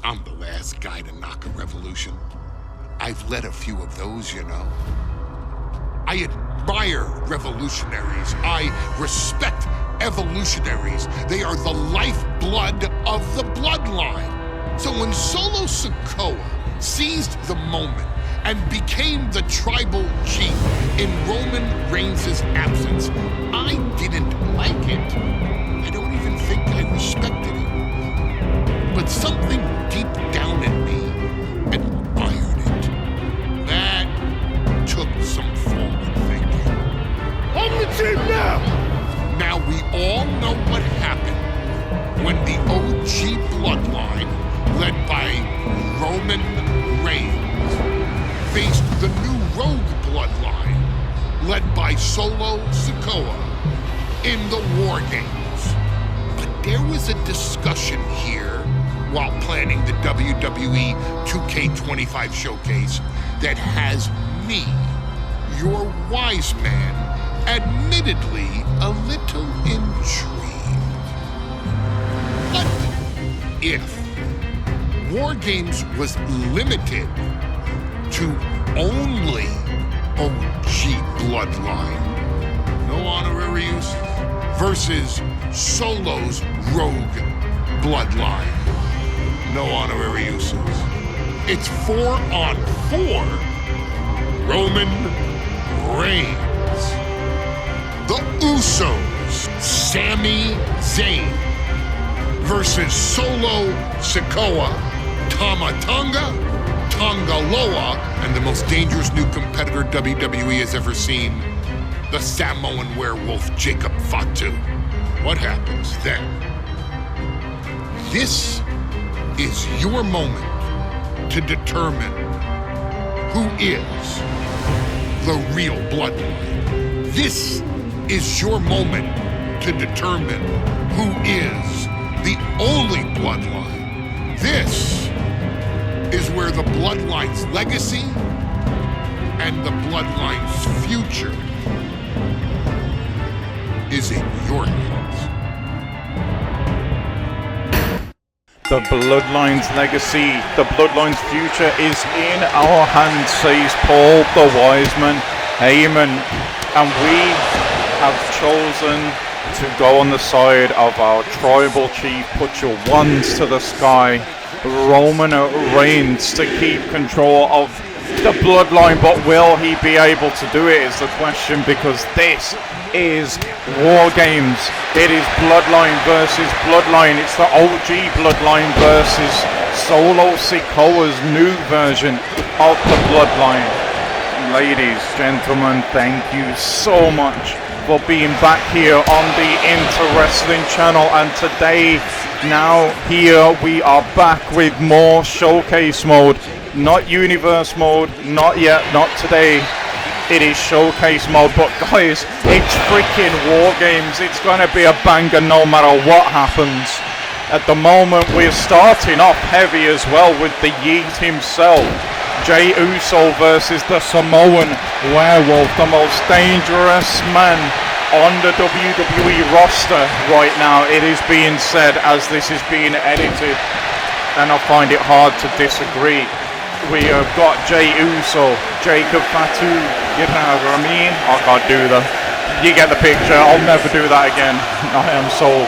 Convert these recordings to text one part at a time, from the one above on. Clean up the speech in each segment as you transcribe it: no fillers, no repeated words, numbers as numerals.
I'm the last guy to knock a revolution. I've led a few of those, you know. I admire revolutionaries. I respect evolutionaries. They are the lifeblood of the bloodline. So when Solo Sikoa seized the moment and became the tribal chief in Roman Reigns' absence, I didn't like it. I don't even think I respected it. But something deep down in me admired it. That took some forward thinking. On the team now! Now we all know what happened when the OG bloodline, led by Roman Reigns, faced the new rogue bloodline, led by Solo Sikoa, in the Wargames. But there was a discussion here while planning the WWE 2K25 showcase that has me, your wise man, admittedly a little intrigued. What if Wargames was limited to only OG bloodline, no honorary use, versus Solo's rogue bloodline, no honorary uses? It's 4-on-4 Roman Reigns. The Usos, Sami Zayn, versus Solo Sikoa, Tama Tonga, Tonga Loa, and the most dangerous new competitor WWE has ever seen, the Samoan werewolf Jacob Fatu. What happens then? This is your moment to determine who is the real bloodline. This is your moment to determine who is the only bloodline. This is where the bloodline's legacy and the bloodline's future is in your hands. The bloodline's legacy, the bloodline's future is in our hands, says Paul the Wiseman Heyman, and we have chosen to go on the side of our tribal chief. Put your ones to the sky, Roman Reigns, to keep control of the bloodline. But will he be able to do it is the question, because this is Wargames. It is bloodline versus bloodline. It's the OG bloodline versus Solo Sikoa's new version of the bloodline. Ladies, gentlemen, thank you so much for being back here on the Inter Wrestling channel, and today, now here we are back with more showcase mode, not universe mode, not yet, not today. It is showcase mode, but guys, it's freaking Wargames. It's gonna be a banger no matter what happens. At the moment, we're starting off heavy as well with the Yeet himself, Jey Uso versus the Samoan werewolf, the most dangerous man on the WWE roster right now. It is being said as this is being edited, and I find it hard to disagree. We have got Jey Uso, Jacob Fatu, you know what I mean? I can't do that. You get the picture. I'll never do that again. I am so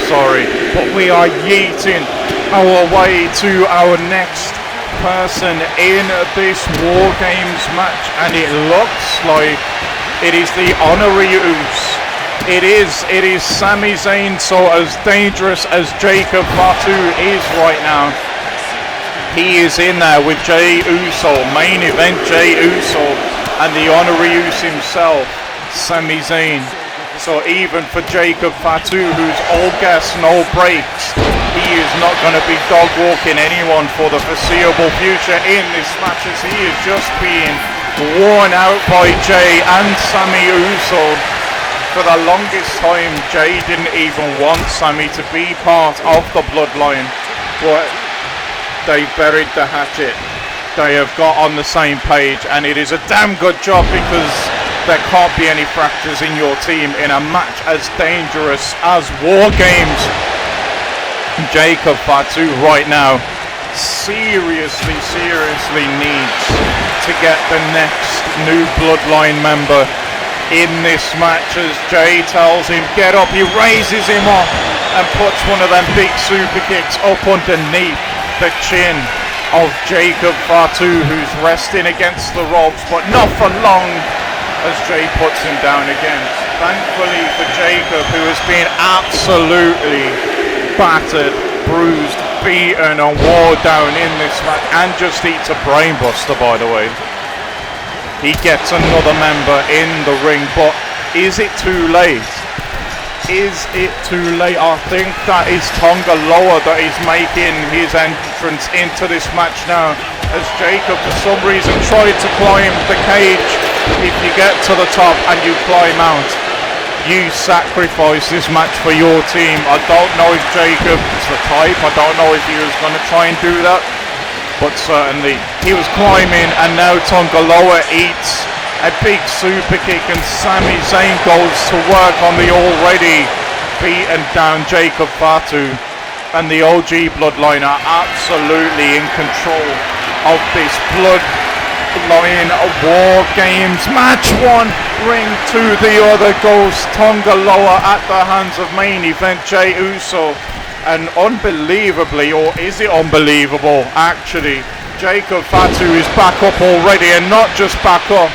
sorry. But we are yeeting our way to our next person in this Wargames match, and it looks like it is the honorary Us. It is Sami Zayn. So as dangerous as Jacob Fatu is right now, he is in there with Jey Uso, main event Jey Uso, and the honorary Us himself, Sami Zayn. So even for Jacob Fatu, who's all gas, no brakes, he is not going to be dog walking anyone for the foreseeable future in this match, as he is just being worn out by Jey and Sami Uso. For the longest time, Jey didn't even want Sami to be part of the bloodline, but they buried the hatchet. They have got on the same page, and it is a damn good job, because there can't be any fractures in your team in a match as dangerous as Wargames. Jacob Fatu right now seriously needs to get the next new Bloodline member in this match, as Jay tells him, get up. He raises him up and puts one of them big super kicks up underneath the chin of Jacob Fatu, who's resting against the ropes, but not for long, as Jay puts him down again. Thankfully for Jacob, who has been absolutely battered, bruised, beaten and wore down in this match, and just eats a brainbuster, by the way. He gets another member in the ring, but is it too late? Is it too late? I think that is Tonga Loa that is making his entrance into this match now, as Jacob for some reason tried to climb the cage. If you get to the top and you climb out, you sacrifice this match for your team. I don't know if Jacob's the type, I don't know if he was going to try and do that, but certainly he was climbing, and now Tonga Loa eats a big super kick, and Sami Zayn goes to work on the already beaten down Jacob Fatu, and the OG Bloodline are absolutely in control of this Bloodline War Games match. One ring to the other goes Tonga Loa at the hands of main event Jey Uso. And unbelievably, or is it unbelievable actually, Jacob Fatu is back up already, and not just back up,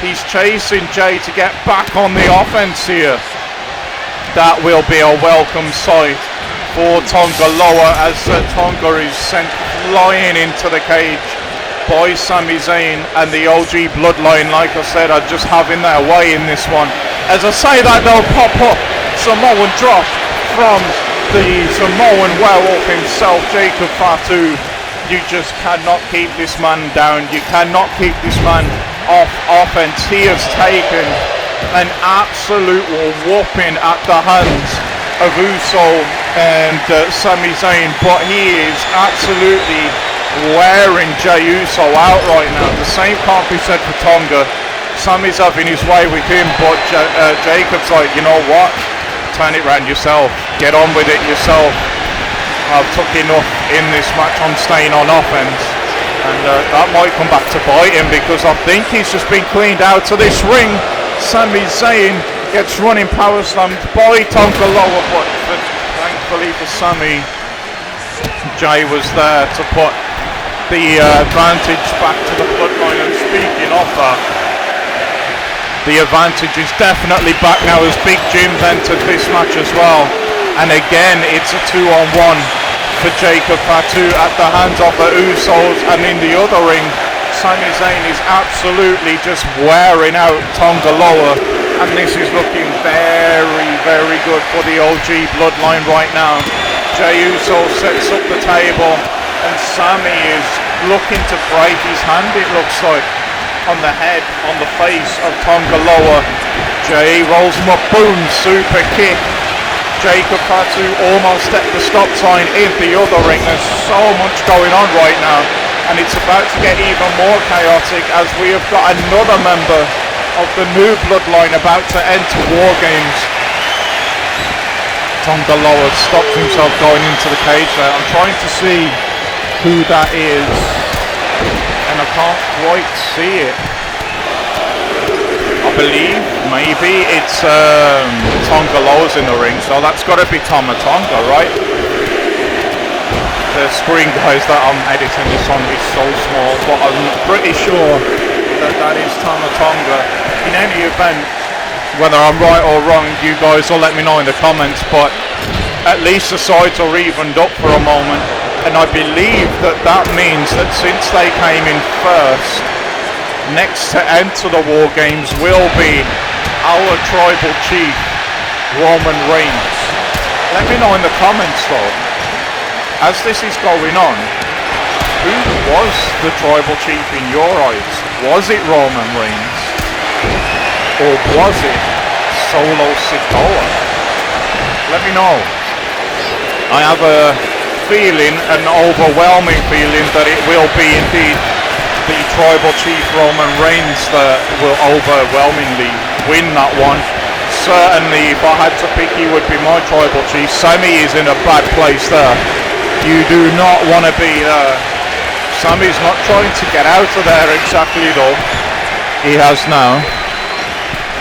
he's chasing Jay to get back on the offense here. That will be a welcome sight for Tonga Loa, as Tonga is sent flying into the cage by Sami Zayn, and the OG Bloodline, like I said, are just having their way in this one. As I say that, they'll pop up Samoan drop from the Samoan werewolf himself, Jacob Fatu. You just cannot keep this man down. You cannot keep this man off offense. He has taken an absolute whooping at the hands of Uso and Sami Zayn, but he is absolutely wearing Jey Uso out right now. The same can't be said for Tonga. Sami's having his way with him, but Jacob's like, you know what? Turn it round yourself. Get on with it yourself. I've took enough in this match. I'm staying on offense. And that might come back to bite him, because I think he's just been cleaned out of this ring. Sami Zayn gets running power slammed by Tonga Loa, but thankfully for Sami, Jay was there to put the advantage back to the Bloodline. And speaking of that, the advantage is definitely back now, as Big Jim's entered this match as well. And again, it's a 2-on-1 for Jacob Fatu at the hands of the Usos. And in the other ring, Sami Zayn is absolutely just wearing out Tonga Loa. And this is looking very good for the OG Bloodline right now. Jey Uso sets up the table, and Sami is looking to break his hand, it looks like, on the head, on the face of Tonga Loa. Jay rolls him up, boom, super kick. Jacob Fatu almost at the stop sign in the other ring. There's so much going on right now, and it's about to get even more chaotic, as we have got another member of the new Bloodline about to enter War Games. Tonga Loa stops himself going into the cage there. I'm trying to see who that is, and I can't quite see it. I believe maybe it's Tonga Loa's in the ring, so that's got to be Tama Tonga, right? The screen, guys, that I'm editing this on is so small, but I'm pretty sure that that is Tama Tonga. In any event, whether I'm right or wrong, you guys will let me know in the comments, but at least the sides are evened up for a moment. And I believe that that means that since they came in first, next to enter the War Games will be our tribal chief, Roman Reigns. Let me know in the comments though, as this is going on, who was the tribal chief in your eyes? Was it Roman Reigns? Or was it Solo Sikoa? Let me know. I have a feeling, an overwhelming feeling, that it will be indeed the tribal chief Roman Reigns that will overwhelmingly win that one. Certainly, if I had to pick, he would be my tribal chief. Sami is in a bad place there. You do not want to be there Sammy's not trying to get out of there exactly though. He has now.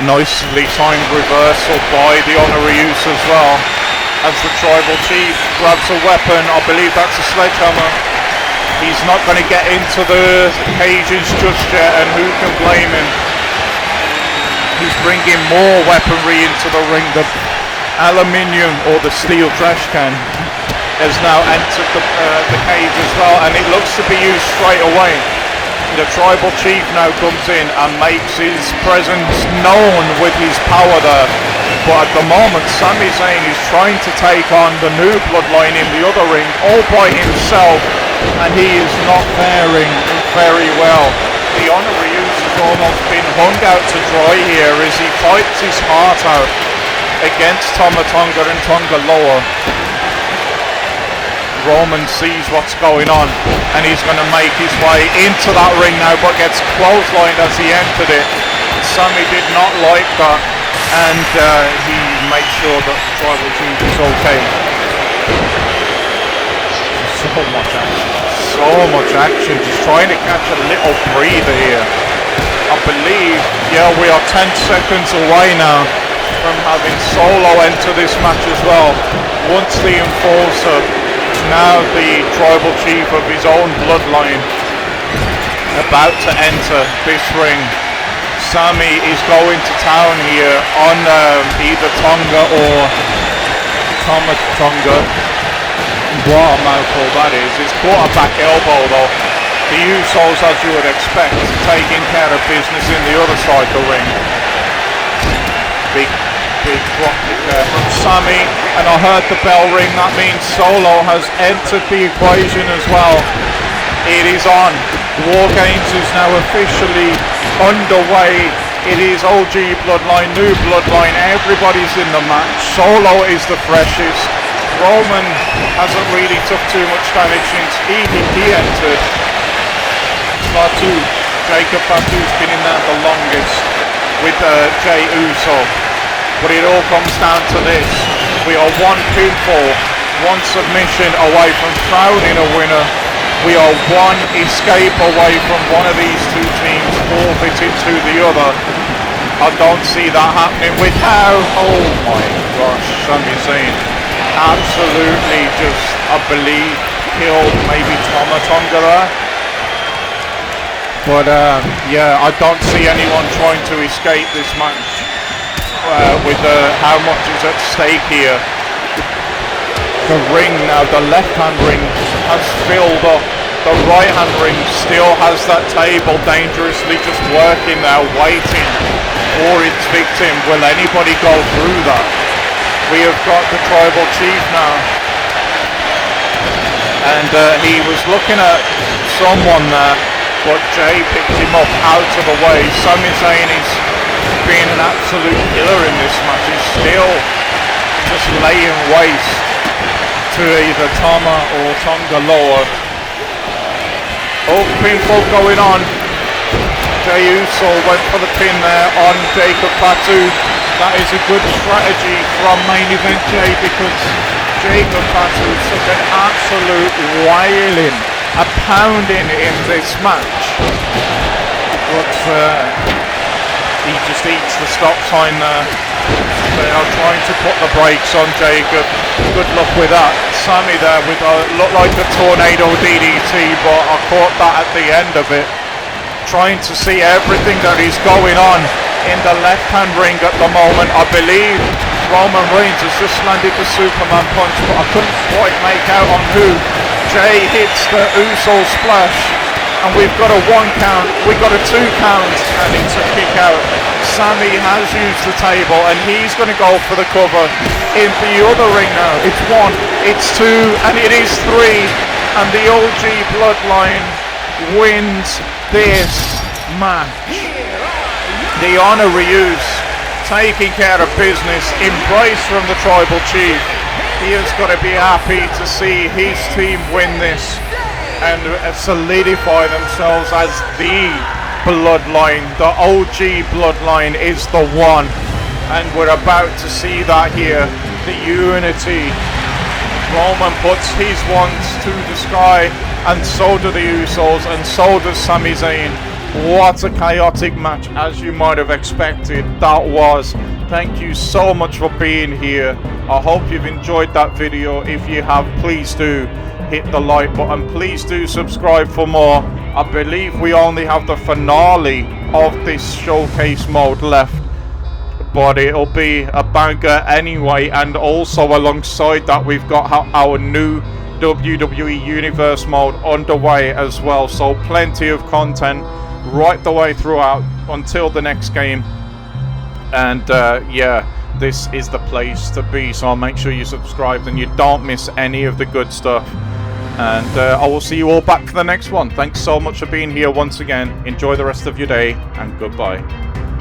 Nicely timed reversal by the Honorarius as well. As the Tribal Chief grabs a weapon, I believe that's a sledgehammer. He's not going to get into the cages just yet, and who can blame him? He's bringing more weaponry into the ring. The aluminium or the steel trash can has now entered the cage as well, and it looks to be used straight away. The Tribal Chief now comes in and makes his presence known with his power there. But at the moment, Sami Zayn is trying to take on the new bloodline in the other ring all by himself, and he is not faring very well. The Honorarius has almost been hung out to dry here as he fights his heart out against Tama Tonga and Tonga Loa. Roman sees what's going on, and he's going to make his way into that ring now, but gets clotheslined as he entered it. Sami did not like that, and he made sure that the Tribal Chief is okay. So much action, just trying to catch a little breather here. I believe, yeah, we are 10 seconds away now from having Solo enter this match as well. Once the Enforcer, now the Tribal Chief of his own bloodline, about to enter this ring. Sami is going to town here on either Tonga or Tama Tonga. What a mouthful that is. It's quarterback elbow though. The Usos, as you would expect, taking care of business in the other side of the ring. Big drop kick there from Sami, and I heard the bell ring. That means Solo has entered the equation as well. It is on. Wargames is now officially underway. It is OG Bloodline, new Bloodline. Everybody's in the match. Solo is the freshest. Roman hasn't really took too much damage since he entered. Jacob Fatu's been in there the longest with Jey Uso. But it all comes down to this. We are one pinfall, one submission away from crowning a winner. We are one escape away from one of these two teams forfeiting to the other. I don't see that happening with how, oh my gosh, Sami Zayn absolutely just, I believe, killed maybe Tama Tonga there. But yeah, I don't see anyone trying to escape this match with how much is at stake here. The ring now, the left-hand ring has filled up. The right-hand ring still has that table dangerously just working there, waiting for its victim. Will anybody go through that? We have got the Tribal Chief now. And he was looking at someone there, but Jey picked him up out of the way. Sami Zayn is being an absolute killer in this match. He's still just laying waste to either Tama or Tonga Loa. Oh, pinfall going on. Jey Uso went for the pin there on Jacob Fatu. That is a good strategy from main event Jey, because Jacob Fatu took an absolute wailing, a pounding in this match. But he just eats the stop sign there. They are trying to put the brakes on Jacob. Good luck with that. Sami there with looked like a tornado DDT, but I caught that at the end of it. Trying to see everything that is going on in the left-hand ring at the moment. I believe Roman Reigns has just landed the Superman punch, but I couldn't quite make out on who. Jey hits the Uso splash, and we've got a 1 count, we've got a 2 count, and it's a kick out. Sami has used the table, and he's going to go for the cover in the other ring now. It's 1, it's 2, and it is 3, and the OG Bloodline wins this match. The Honorarius taking care of business, embrace from the Tribal Chief. He has got to be happy to see his team win this and solidify themselves as the Bloodline. The OG Bloodline is the one, and we're about to see that here. The unity Roman puts his wands to the sky, and so do the Usos, and so does Sami Zayn. What a chaotic match, as you might have expected, that was. Thank you so much for being here. I hope you've enjoyed that video. If you have, please do hit the like button. Please do subscribe for more. I believe we only have the finale of this showcase mode left, but it'll be a banger anyway. And also alongside that, we've got our new WWE Universe mode underway as well, so plenty of content right the way throughout until the next game. And yeah, this is the place to be, so make sure you subscribe and you don't miss any of the good stuff. And I will see you all back for the next one. Thanks so much for being here once again. Enjoy the rest of your day, and goodbye.